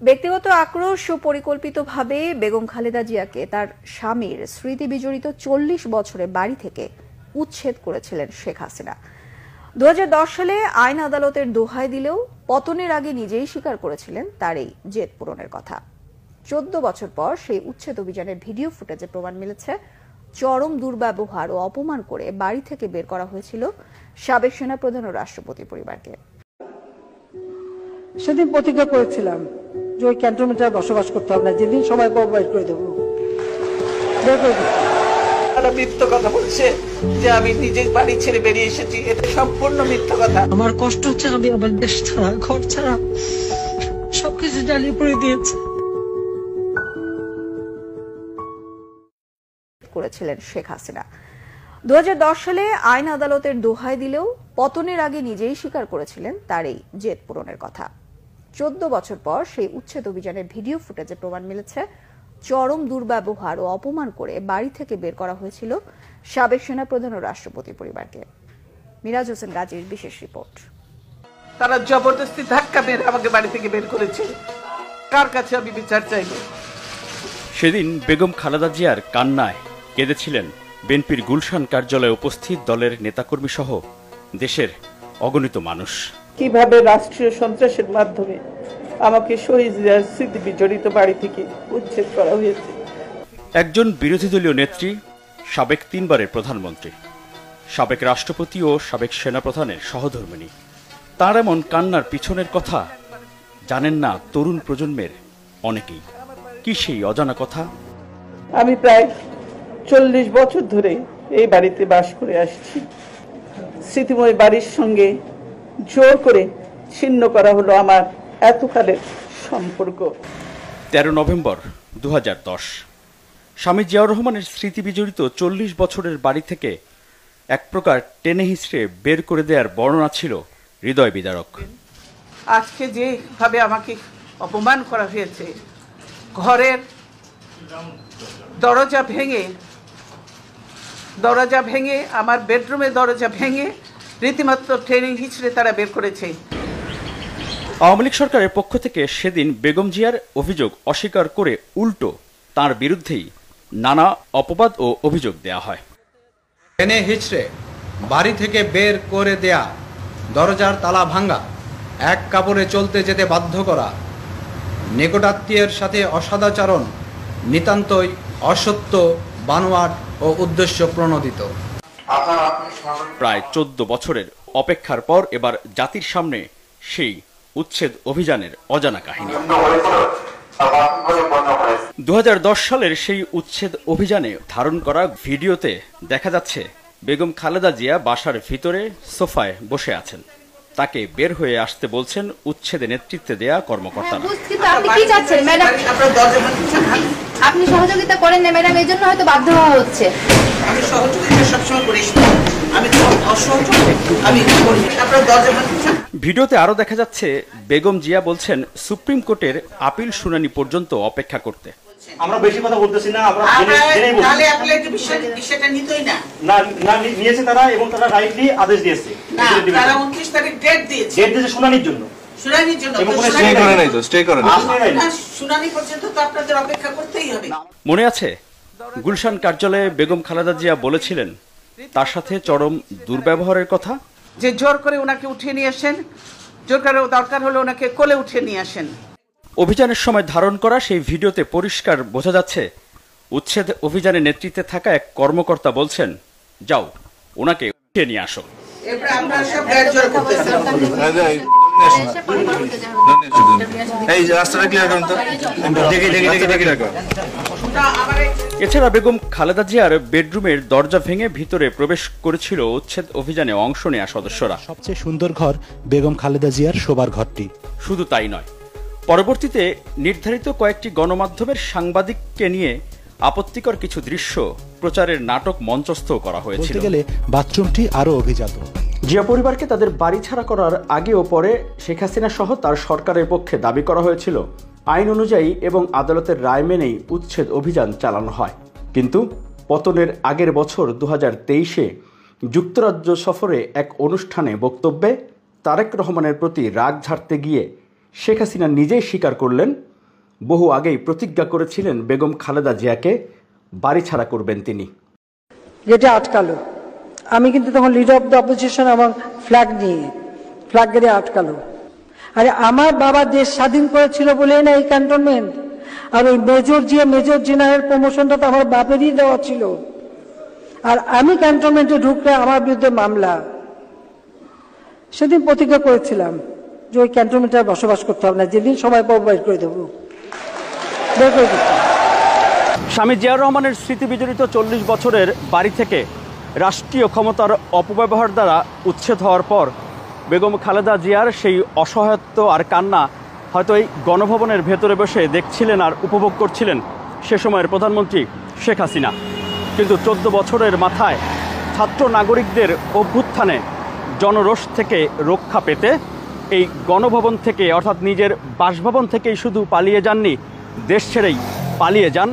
ব্যক্তিগত আক্রোশ ও পরিকল্পিতভাবে বেগম খালেদা জিয়াকে তার স্বামীর স্মৃতি বিজড়িত 40 বছরের বাড়ি থেকে উচ্ছেদ করেছিলেন শেখ হাসিনা। 2010 সালে আইন আদালতের দোহাই দিলেও পতনের আগে নিজেই স্বীকার করেছিলেন তার এই জেদ পূরণের কথা। 14 বছর পর সেই উচ্ছেদ অভিযানের ভিডিও ফুটেজে প্রমাণ মিলেছে চরম দুর্ব্যবহার ও অপমান করে বাড়ি থেকে বের করা হয়েছিল সাবেক সেনাপ্রধান ও রাষ্ট্রপতি পরিবারকে। সেদিন প্রতিজ্ঞা করেছিলাম যে ওই ক্যান্টনমেন্টে বসবাস করতে হবে না, যেদিন সবাই বাইর করে দেবো। মিথ্যা কথা বলছে যে আমি নিজের বাড়ি ছেড়ে বেরিয়ে এসেছি, এটা সম্পূর্ণ মিথ্যা কথা। আমার কষ্ট হচ্ছে, আমি আমার দেশ ছাড়া, ঘর ছাড়া সবকিছু জ্বালিয়ে পড়ে দিয়েছে করেছিলেন শেখ হাসিনা। 2010 সালে আইন আদালতের দোহাই দিলেও পতনের আগে নিজেই স্বীকার করেছিলেন তার এই জেদ পূরণের কথা। 14 বছর পর সেই উচ্ছেদ অভিযানের ভিডিও ফুটেজে প্রমাণ মিলেছে চরম দুর্ব্যবহার ও অপমান করে বাড়ি থেকে বের করা হয়েছিল সাবেক সেনাপ্রধান ও রাষ্ট্রপতি পরিবারকে। মিরাজ হোসেন গাজীর বিশেষ রিপোর্ট। তারা জবরদস্তি ধাক্কা মেরে আমাকে বাড়ি থেকে বের করেছে। কার কাছে আমি বিচার চাইব? সেদিন বেগম খালেদা জিয়ার কান্নায় কেঁদেছিলেন বিএনপির গুলশান কার্যালয়ে উপস্থিত দলের নেতাকর্মী সহ দেশের অগণিত মানুষ। কিভাবে রাষ্ট্রীয় সন্ত্রাসের মাধ্যমে আমাকে শহীদ জিয়ার স্মৃতি বিজড়িত বাড়ি থেকে উচ্ছেদ করা হয়েছে। একজন বিরোধী দলীয় নেত্রী, সাবেক 3 বারের প্রধানমন্ত্রী, সাবেক রাষ্ট্রপতি ও সাবেক সেনাপ্রধানের সহধর্মিণী, তার এমন কান্নার পিছনের কথা জানেন না তরুণ প্রজন্মের অনেকেই। কি সেই অজানা কথা? আমি প্রায় 40 বছর ধরে এই বাড়িতে বাস করে আসছি। স্মৃতিময় বাড়ির সঙ্গে জোর করে ছিন্ন করা হলো আমার এতকালের সম্পর্ক। 13 নভেম্বর 2010 স্বামী জিয়াউর রহমানের স্মৃতি বিজড়িত 40 বছরের বাড়ি থেকে এক প্রকার টেনে হিঁচড়ে বের করে দেওয়ার বর্ণনা ছিল হৃদয় বিদারক। আজকে যেভাবে আমাকে অপমান করা হয়েছে, ঘরের দরজা ভেঙে আমার বেডরুমের দরজা ভেঙে রীতিমাত্র টেনে হিঁচড়ে তারা বের করেছে। আওয়ামী লীগ সরকারের পক্ষ থেকে সেদিন বেগম জিয়ার অভিযোগ অস্বীকার করে উল্টো তার বিরুদ্ধেই নানা অপবাদ ও অভিযোগ দেয়া হয়। টেনে হিচড়ে বাড়ি থেকে বের করে দেয়া, দরজার তালা ভাঙ্গা, এক কাপড়ে চলতে যেতে বাধ্য করা, নিকটাত্মীয়ের সাথে অসদাচরণ নিতান্তই অসত্য, বানোয়াট ও উদ্দেশ্য প্রণোদিত। প্রায় 14 বছরের অপেক্ষার পর এবার জাতির সামনে সেই উচ্ছেদ অভিযানের অজানা কাহিনী। 2010 সালের সেই উচ্ছেদ অভিযানে ধারণ করা ভিডিওতে দেখা যাচ্ছে বেগম খালেদা জিয়া বাসার ভিতরে সোফায় বসে আছেন। তাকে বের হয়ে আসতে বলছেন উচ্ছেদে নেতৃত্বে দেয়া কর্মকর্তারা। আপনি সহযোগিতা করেন না ম্যাডাম, এই জন্য হয়তো বাধ্য হওয়া হচ্ছে। আমি সহযোগিতা সবসময় করি, আমি ভিডিওতে আরো দেখা যাচ্ছে বেগম জিয়া বলছেন সুপ্রিম কোর্টের আপিল শুনানি পর্যন্ত অপেক্ষা করতে। আমরা বেশি কথা বলতেছি না, আমরা তাহলে অ্যাপেলের বিষয়টা নিতই না। না নিয়েছে তারা, এবং তারা রাইটলি আদেশ দিয়েছে। না, তারা 29 তারিখ ডেট দিয়েছে শুনানির জন্য। শুনানির জন্য শুনানি পর্যন্ত তো আপনাদের অপেক্ষা করতেই হবে। মনে আছে গুলশান কার্যালয়ে বেগম খালেদা জিয়া বলেছিলেন তার সাথে চরম দুর্ব্যবহারের কথা, যে জোর করে ওনাকে উঠিয়ে নিয়ে আসেন, জোর করে দরকার হলে ওনাকে কোলে উঠিয়ে নিয়ে আসেন। অভিযানের সময় ধারণ করা সেই ভিডিওতে পরিষ্কার বোঝা যাচ্ছে উচ্ছেদ অভিযানে নেতৃত্বে থাকা এক কর্মকর্তা বলছেন, যাও ওনাকে উঠিয়ে নিয়ে আসো। এছাড়া বেগম খালেদা জিয়ার বেডরুমের দরজা ভেঙে ভিতরে প্রবেশ করেছিল উচ্ছেদ অভিযানে অংশ নেওয়া সদস্যরা। সবচেয়ে সুন্দর ঘর বেগম খালেদা জিয়ার শোবার ঘরটি। শুধু তাই নয়, পরবর্তীতে নির্ধারিত কয়েকটি গণমাধ্যমের সাংবাদিককে নিয়ে আপত্তিকর কিছু দৃশ্য প্রচারের নাটক মঞ্চস্থ করা হয়েছিল। বলতে গেলে বাথরুমটি আরো অভিজাত। জিয়া পরিবারকে তাদের বাড়ি ছাড়া করার আগে ও পরে শেখ হাসিনা সহ তার সরকারের পক্ষে দাবি করা হয়েছিল আইন অনুযায়ী এবং আদালতের রায় মেনেই উচ্ছেদ অভিযান চালানো হয়। কিন্তু পতনের আগের বছর 2023-এ যুক্তরাজ্য সফরে এক অনুষ্ঠানে বক্তব্যে তারেক রহমানের প্রতি রাগ ঝাড়তে গিয়ে শেখ হাসিনা নিজেই স্বীকার করলেন বহু আগেই প্রতিজ্ঞা করেছিলেন বেগম খালেদা জিয়াকে বাড়ি ছাড়া করবেন তিনি। গেটে আটকালো, আমি কিন্তু তখন লিডার অফ দ্য অপোজিশন এবং ফ্ল্যাগ গেটে আটকালো। আরে আমার বাবা দেশ স্বাধীন করেছিল বলেই না এই ক্যান্টনমেন্ট। আর ওই মেজর জেনারেল প্রমোশনটা তো আমার বাপেরই দেওয়া ছিল। আর আমি ক্যান্টনমেন্টে ঢুকলে আমার বিরুদ্ধে মামলা। সেদিন প্রতিজ্ঞা করেছিলাম যে ওই ক্যান্টনমেন্টে বসবাস করতে হবে না, যেদিন সময় পাবো বের করে দেবো, বের করে দিতাম। স্বামী জিয়াউর রহমানের স্মৃতি বিজড়িত 40 বছরের বাড়ি থেকে রাষ্ট্রীয় ক্ষমতার অপব্যবহার দ্বারা উচ্ছেদ হওয়ার পর বেগম খালেদা জিয়ার সেই অসহায়ত্ব আর কান্না হয়তো এই গণভবনের ভেতরে বসে দেখছিলেন আর উপভোগ করছিলেন সে সময়ের প্রধানমন্ত্রী শেখ হাসিনা। কিন্তু 14 বছরের মাথায় ছাত্র নাগরিকদের অভ্যুত্থানে জনরোষ থেকে রক্ষা পেতে এই গণভবন থেকে অর্থাৎ নিজের বাসভবন থেকেই শুধু পালিয়ে যাননি, দেশ ছেড়েই পালিয়ে যান